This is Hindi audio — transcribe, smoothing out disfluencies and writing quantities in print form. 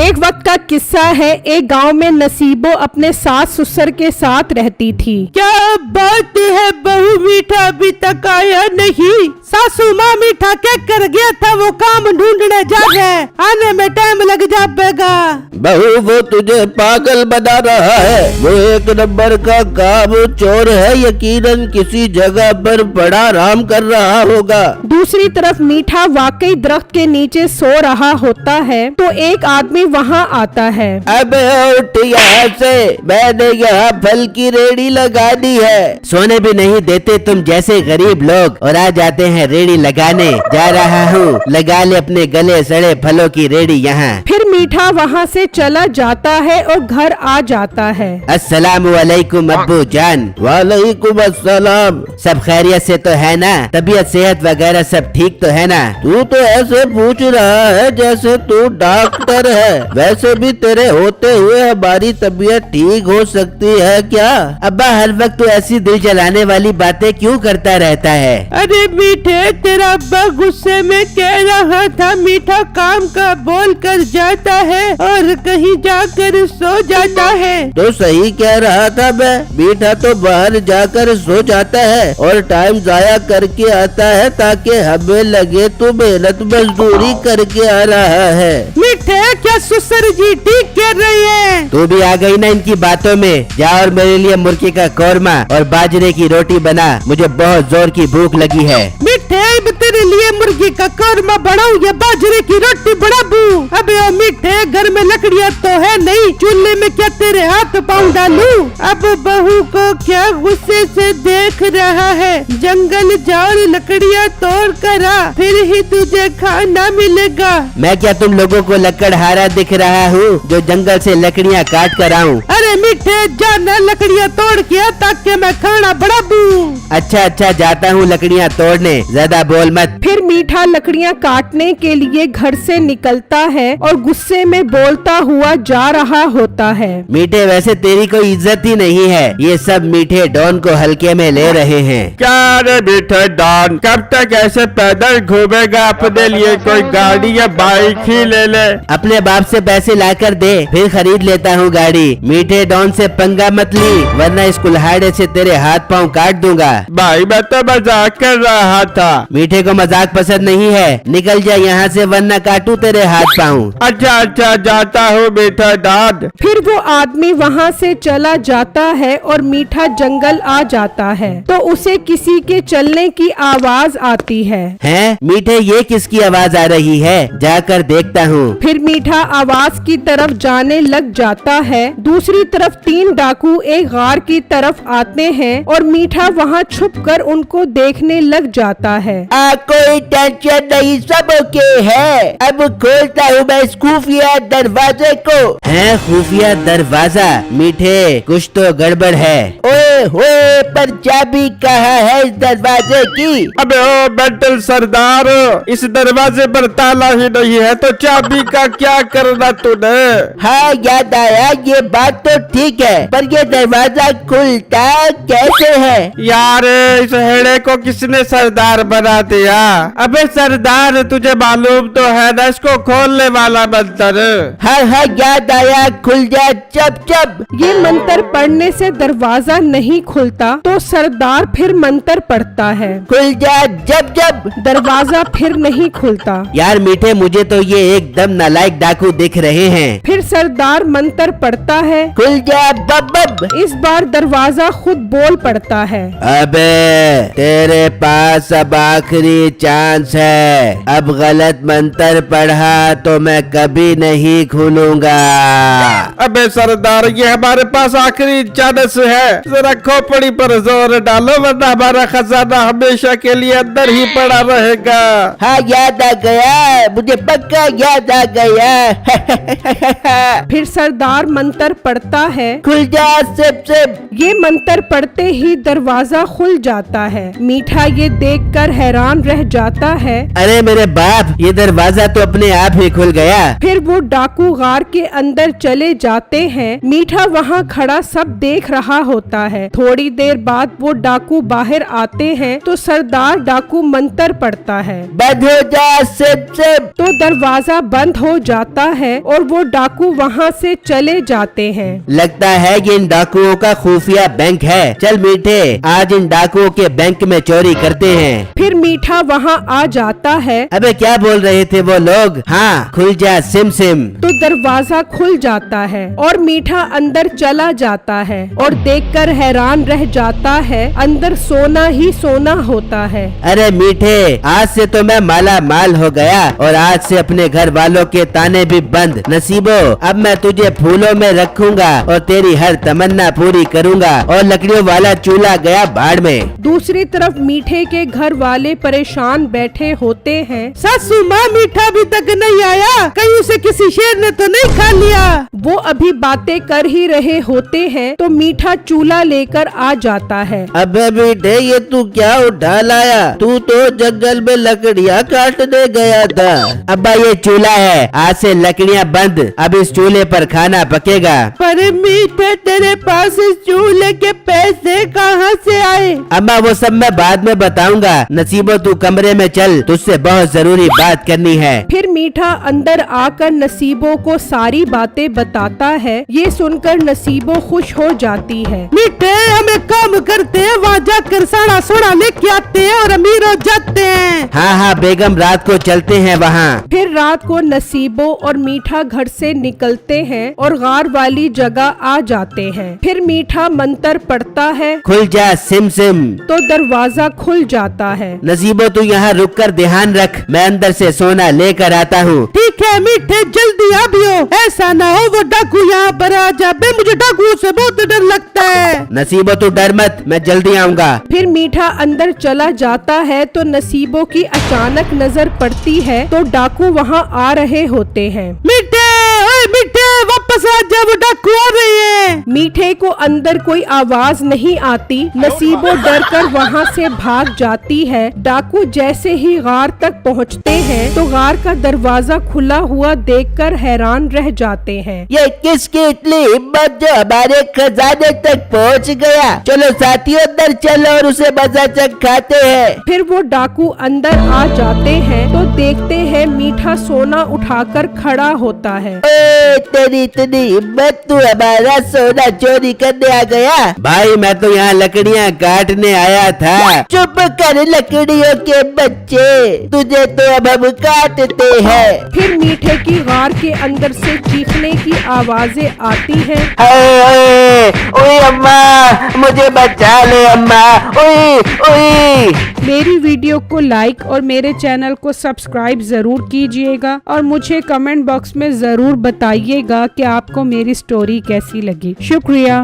एक वक्त का किस्सा है। एक गांव में नसीबो अपने सास ससुर के साथ रहती थी। क्या बात है, बहू मीठा अभी तक आया नहीं। सासू माँ मीठा क्या कर गया था, वो काम ढूंढने जा रहे, आने में टाइम लग जाएगा। बहू वो तुझे पागल बना रहा है, वो एक नंबर का काम चोर है, यकीनन किसी जगह पर बड़ा आराम कर रहा होगा। दूसरी तरफ मीठा वाकई दरख्त के नीचे सो रहा होता है तो एक आदमी वहाँ आता है। अब उठ यहाँ से, मैंने यहाँ फल की रेडी लगा दी है। सोने भी नहीं देते तुम जैसे गरीब लोग और आ जाते हैं रेडी लगाने। जा रहा हूँ, लगा ले अपने गले सड़े फलों की रेडी यहाँ। फिर मीठा वहाँ से चला जाता है और घर आ जाता है। अस्सलाम वालेकुम अब्बू जान। वालेकुम अस्सलाम। सब खैरियत से तो है ना? तबीयत सेहत वगैरह सब ठीक तो है ना? तू तो ऐसे पूछ रहा है जैसे तू डॉक्टर है। वैसे भी तेरे होते हुए हमारी तबीयत ठीक हो सकती है क्या? अब्बा हर वक्त तो ऐसी दिल जलाने वाली बातें क्यों करता रहता है? अरे मीठे, तेरा अब्बा गुस्से में कह रहा था मीठा काम का बोल कर जाता है और कहीं जाकर सो जाता है। तो सही कह रहा था मैं। मीठा तो बाहर जाकर सो जाता है और टाइम जाया करके आता है ताकि हमें लगे तो मेहनत मजदूरी करके आ रहा है। मीठे, क्या ससुर जी ठीक कह रही है? तू भी आ गई ना इनकी बातों में। जा और मेरे लिए मुर्गी का कौरमा और बाजरे की रोटी बना, मुझे बहुत जोर की भूख लगी है। मीठे, तेरे लिए मुर्गी का कौरमा बनाऊं या बाजरे की रोटी बनाऊं? अबे ओ मीठे, घर में लकड़ियाँ तो है नहीं, चूल्हे में क्या तेरे हाथ पाँव डालूं? अब बहू को क्या गुस्से से देख रहा है। जंगल जाओ, लकड़ियाँ तोड़ कर आ, फिर ही तुझे खाना मिलेगा। मैं क्या तुम लोगों को लकड़हारा दिख रहा हूँ जो जंगल से लकड़ियाँ काट कर आऊँ? अरे मीठे, जाना लकड़ियाँ तोड़ के ताकि मैं खाना बनाऊं। अच्छा जाता हूँ लकड़ियाँ तोड़ने, ज्यादा बोल मत। फिर मीठा लकड़ियाँ काटने के लिए घर से निकलता है और गुस्से में बोलता हुआ जा रहा होता है। मीठे, वैसे तेरी कोई इज्जत ही नहीं है। ये सब मीठे डॉन को हल्के में ले रहे हैं। क्या रे मीठे डॉन, कब तक ऐसे पैदल घूमेगा? अपने लिए कोई गाड़ी या बाइक ही ले ले। अपने बाप से पैसे लाकर दे, फिर खरीद लेता हूँ गाड़ी। मीठे डॉन से पंगा मत ली, वरना इस कुल्हाड़े से तेरे हाथ पाँव काट दूंगा। भाई मैं तो मजाक कर रहा था। मीठे को मजाक पसंद नहीं है, निकल जा यहाँ से वरना काटू तेरे हाथ पाँव। अच्छा जाता हूँ मीठा डॉन। फिर वो आदमी वहाँ से चला जाता है और मीठा जंगल आ जाता है तो उसे किसी के चलने की आवाज आती है। हैं? मीठे, ये किसकी आवाज आ रही है? जाकर देखता हूँ। फिर मीठा आवाज की तरफ जाने लग जाता है। दूसरी तरफ 3 डाकू एक गार की तरफ आते हैं और मीठा वहाँ छुपकर उनको देखने लग जाता है। कोई टेंशन नहीं, सब ओके है। अब खोलता हूँ मैं इस खुफिया दरवाजे को। है खुफिया दरवाजा? मीठे, कुछ तो गड़बड़ है। ओए होए, पर चाबी कहाँ है इस दरवाजे की? अबे ओ मेंटल सरदार, इस दरवाजे पर ताला ही नहीं है तो चाबी का क्या करना तूने? हाँ याद आया, ये बात तो ठीक है, पर ये दरवाजा खुलता कैसे है? यार इस हेड़े को किसने सरदार बना दिया? अबे सरदार, तुझे मालूम तो है ना इसको खोलने वाला मंत्र? हाँ याद आया, खुल जा चप चप। ये मंत्र पढ़ने से दरवाजा नहीं खुलता तो सरदार फिर मंत्र पढ़ता है। खुल जा जब जब। दरवाजा फिर नहीं खुलता। यार मीठे, मुझे तो ये एकदम नालायक डाकू दिख रहे हैं। फिर सरदार मंत्र पढ़ता है। खुल जा बब बब। इस बार दरवाजा खुद बोल पड़ता है। अबे तेरे पास अब आखिरी चांस है, अब गलत मंत्र पढ़ा तो मैं कभी नहीं खुलूंगा। अबे सरदार, ये हमारे पास आखिरी चांस है, जरा खोपड़ी पर जोर डालो वरना हमारा खजाना हमेशा के लिए अंदर ही पड़ा रहेगा। हाँ याद आ गया, मुझे पक्का याद आ गया। फिर सरदार मंत्र पढ़ता जाता है। खुल जा सिप सिप। ये मंत्र पढ़ते ही दरवाजा खुल जाता है। मीठा ये देखकर हैरान रह जाता है। अरे मेरे बाप, ये दरवाजा तो अपने आप ही खुल गया। फिर वो डाकू गार के अंदर चले जाते हैं। मीठा वहाँ खड़ा सब देख रहा होता है। थोड़ी देर बाद वो डाकू बाहर आते हैं तो सरदार डाकू मंत्र पढ़ता है। बंद हो जा सिप सिप। तो दरवाजा बंद हो जाता है और वो डाकू वहाँ से चले जाते हैं। लगता है कि इन डाकुओं का खुफिया बैंक है। चल मीठे, आज इन डाकुओं के बैंक में चोरी करते हैं। फिर मीठा वहाँ आ जाता है। अबे क्या बोल रहे थे वो लोग? हाँ, खुल जा सिम सिम। तो दरवाजा खुल जाता है और मीठा अंदर चला जाता है और देखकर हैरान रह जाता है। अंदर सोना ही सोना होता है। अरे मीठे, आज से तो मैं माला माल हो गया और आज से अपने घर वालों के ताने भी बंद। नसीबो, अब मैं तुझे फूलों में रखूंगा और तेरी हर तमन्ना पूरी करूंगा। और लकड़ियों वाला चूल्हा गया भाड़ में। दूसरी तरफ मीठे के घर वाले परेशान बैठे होते हैं। सासू माँ, मीठा अभी तक नहीं आया, कहीं उसे किसी शेर ने तो नहीं खा लिया। वो अभी बातें कर ही रहे होते हैं तो मीठा चूल्हा लेकर आ जाता है। अबे मीठे, ये तू क्या उठा लाया? तू तो जंगल में लकड़ियाँ काटने गया था। अब्बा ये चूल्हा है, आज से लकड़ियाँ बंद। अब इस चूल्हे पर खाना पकेगा। पर मीठे, तेरे पास इस चूल्हे के पैसे कहाँ से आए? अम्मा वो सब मैं बाद में बताऊंगा। नसीबो तू कमरे में चल, तुझसे बहुत जरूरी बात करनी है। फिर मीठा अंदर आकर नसीबो को सारी बातें बताता है। ये सुनकर नसीबो खुश हो जाती है। मीठे, हम एक काम करते हैं, वहाँ जाकर साड़ा सोड़ा लेके आते हैं और अमीर हो जाते हैं। हाँ हाँ बेगम, रात को चलते हैं वहाँ। फिर रात को नसीबो और मीठा घर से निकलते हैं और गार वाली जगह आ जाते हैं। फिर मीठा मंत्र पढ़ता है। खुल जा सिम सिम। तो दरवाजा खुल जाता है। नसीबो तू यहाँ रुक कर ध्यान रख, मैं अंदर से सोना लेकर आता हूँ। ठीक है मीठे, जल्दी आबियो, ऐसा ना हो वो डाकू यहाँ पर आ जाए। मुझे डाकुओं से बहुत डर लगता है। नसीबो तू डर मत, मैं जल्दी आऊँगा। फिर मीठा अंदर चला जाता है तो नसीबो की अचानक नजर पड़ती है तो डाकू वहाँ आ रहे होते हैं। मीठे, ओए मीठे, वापस आ जा, वो डाकू आ रही है। मीठे को अंदर कोई आवाज नहीं आती। नसीबो डर कर वहाँ से भाग जाती है। डाकू जैसे ही गार तक पहुँचते हैं तो गार का दरवाजा खुला हुआ देखकर हैरान रह जाते हैं। ये किसकी इतनी हिम्मत जो हमारे खजाने तक पहुँच गया? चलो साथियों, अंदर चलो और उसे मजा चखाते हैं। फिर वो डाकू अंदर आ जाते हैं तो देखते हैं मीठा सोना उठाकर खड़ा होता है। ओए, तेरी इतनी हिम्मत, तू हमारा सोना चोरी करने आ गया? भाई मैं तो यहाँ लकड़ियाँ काटने आया था। चुप कर लकड़ियों के बच्चे, तुझे तो अब हम काटते हैं। फिर मीठे की गार के अंदर से चीखने की आवाजें आती हैं। ओए अम्मा, मुझे बचा ले अम्मा, ओए ओए। मेरी वीडियो को लाइक और मेरे चैनल को सब्सक्राइब जरूर कीजिएगा और मुझे कमेंट बॉक्स में जरूर बताइएगा कि आपको मेरी स्टोरी कैसी लगी। शुक्रिया।